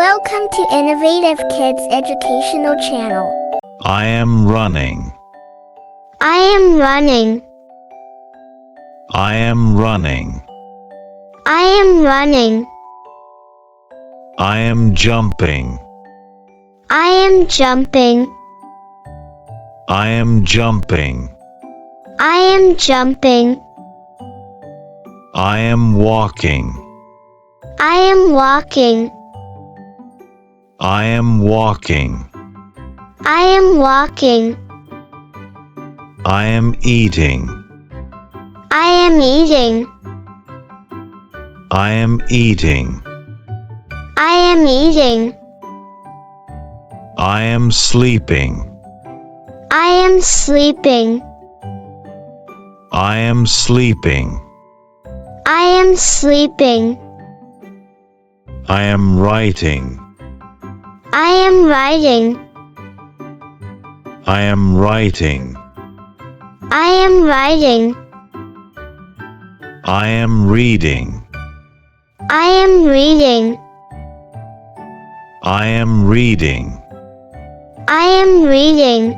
Welcome to Innovative Kids Educational Channel. I am running. I am running. I am running. I am running. I am jumping. I am jumping. I am jumping. I am jumping. I am walking. I am walking. I am walking. I am walking. I am eating. I am eating. I am eating. I am eating. I am sleeping. I am sleeping. I am sleeping. I am sleeping. I am writing. I am writing. I am writing. I am writing. I am reading. I am reading. I am reading. I am reading.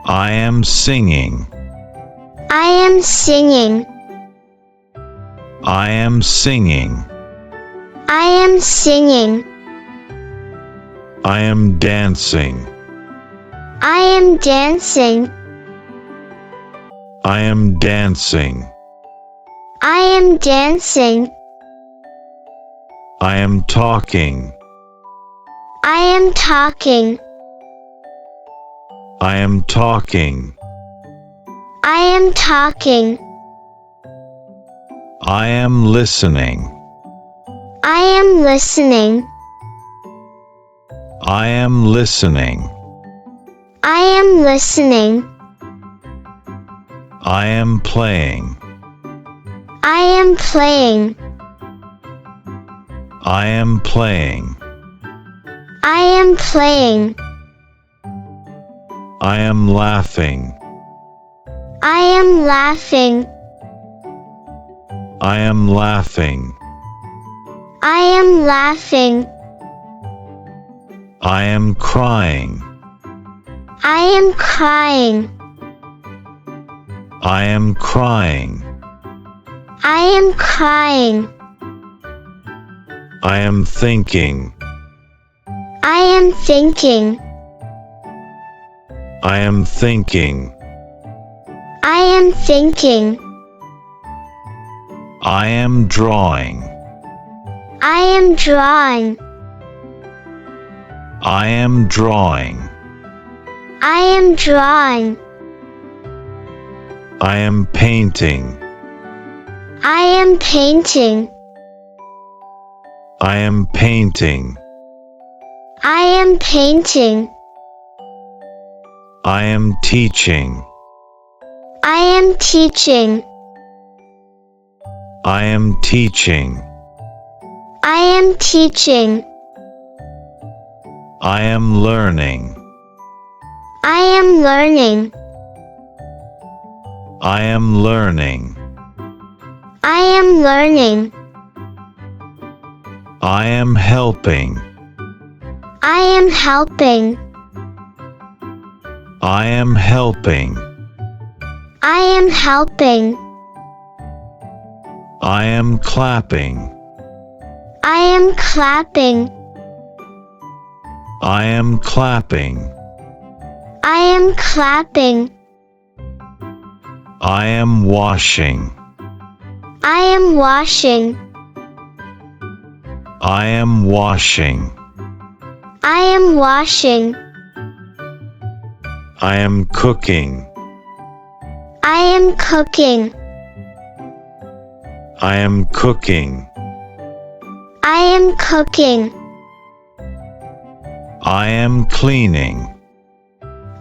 I am singing. I am singing. I am singing. I am singing. I am dancing. I am dancing. I am dancing. I am dancing. I am talking. I am talking. I am talking. I am talking. I am listening. I am listening. I am listening. I am listening. I am playing. I am playing. I am playing. I am playing. I am laughing. I am laughing. I am laughing. I am laughing. I am crying. I am crying. I am crying. I am crying. I am thinking. I am thinking. I am thinking. I am thinking. I am drawing. I am drawing. I am drawing. I am drawing. I am painting. I am painting. I am painting. I am painting. I am teaching. I am teaching. I am teaching. I am teaching. I am learning. I am learning. I am learning. I am learning. I am helping. I am helping. I am helping. I am helping. I am clapping. I am clapping. I am clapping. I am clapping. I am washing. I am washing. I am washing. I am washing. I am cooking. I am cooking. I am cooking. I am cooking. I am cleaning.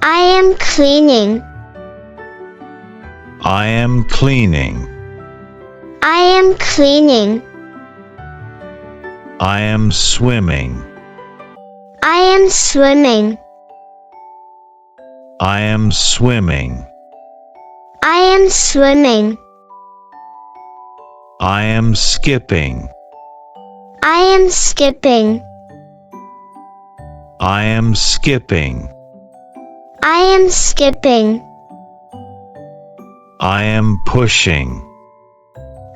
I am cleaning. I am cleaning. I am cleaning. I am swimming. I am swimming. I am swimming. I am swimming. I am skipping. I am skipping. I am skipping. I am skipping. I am pushing.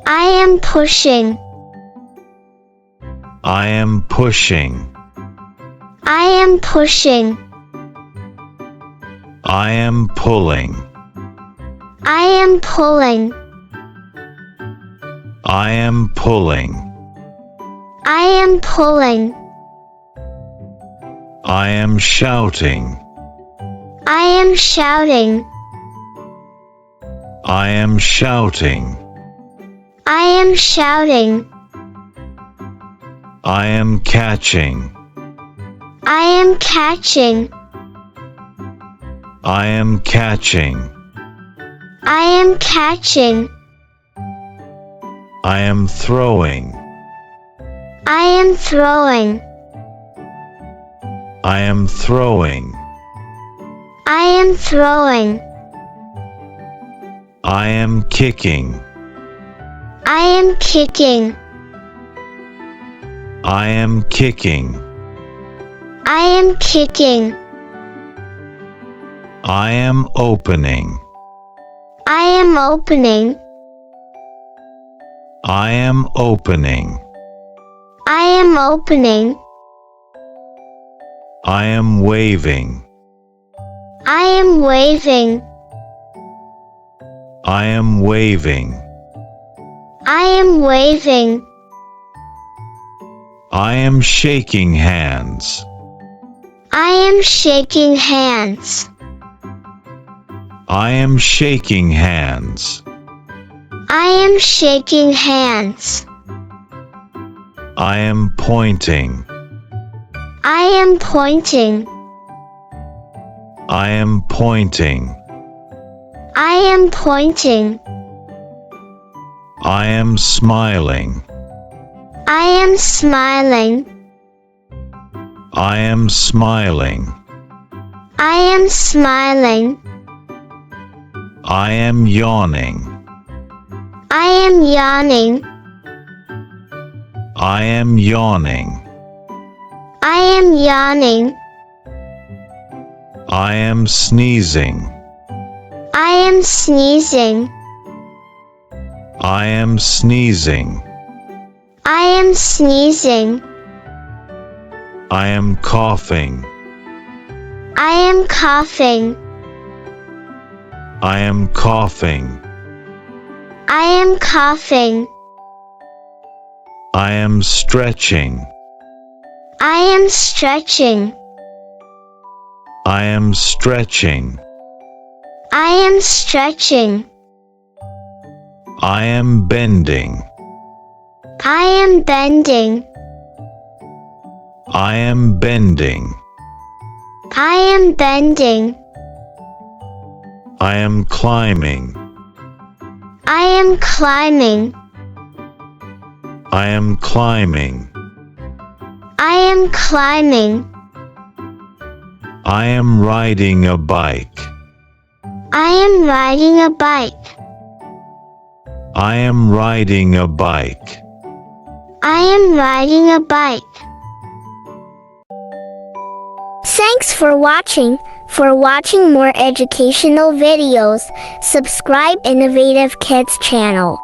I am pushing. I am pushing. I am pushing. I am pulling. I am pulling. I am pulling. I am pulling. I am shouting. I am shouting. I am shouting. I am shouting. I am catching. I am catching. I am catching. I am catching. I am throwing. I am throwing. I am throwing. I am throwing. I am kicking. I am kicking. I am kicking. I am kicking. I am opening. I am opening. I am opening. I am opening. I am waving. I am waving. I am waving. I am waving. I am shaking hands. I am shaking hands. I am shaking hands. I am shaking hands. I am pointing. I am pointing. I am pointing. I am pointing. I am smiling. I am smiling. I am smiling. I am smiling. I am yawning. I am yawning. I am yawning. I am yawning. I am sneezing. I am sneezing. I am sneezing. I am sneezing. I am coughing. I am coughing. I am coughing. I am coughing. I am stretching. I am stretching. I am stretching. I am stretching. I am bending. I am bending. I am bending. I am bending. I am climbing. I am climbing. I am climbing. I am climbing. I am riding a bike. I am riding a bike. I am riding a bike. I am riding a bike. Thanks for watching. For watching more educational videos, subscribe Innovative Kids channel.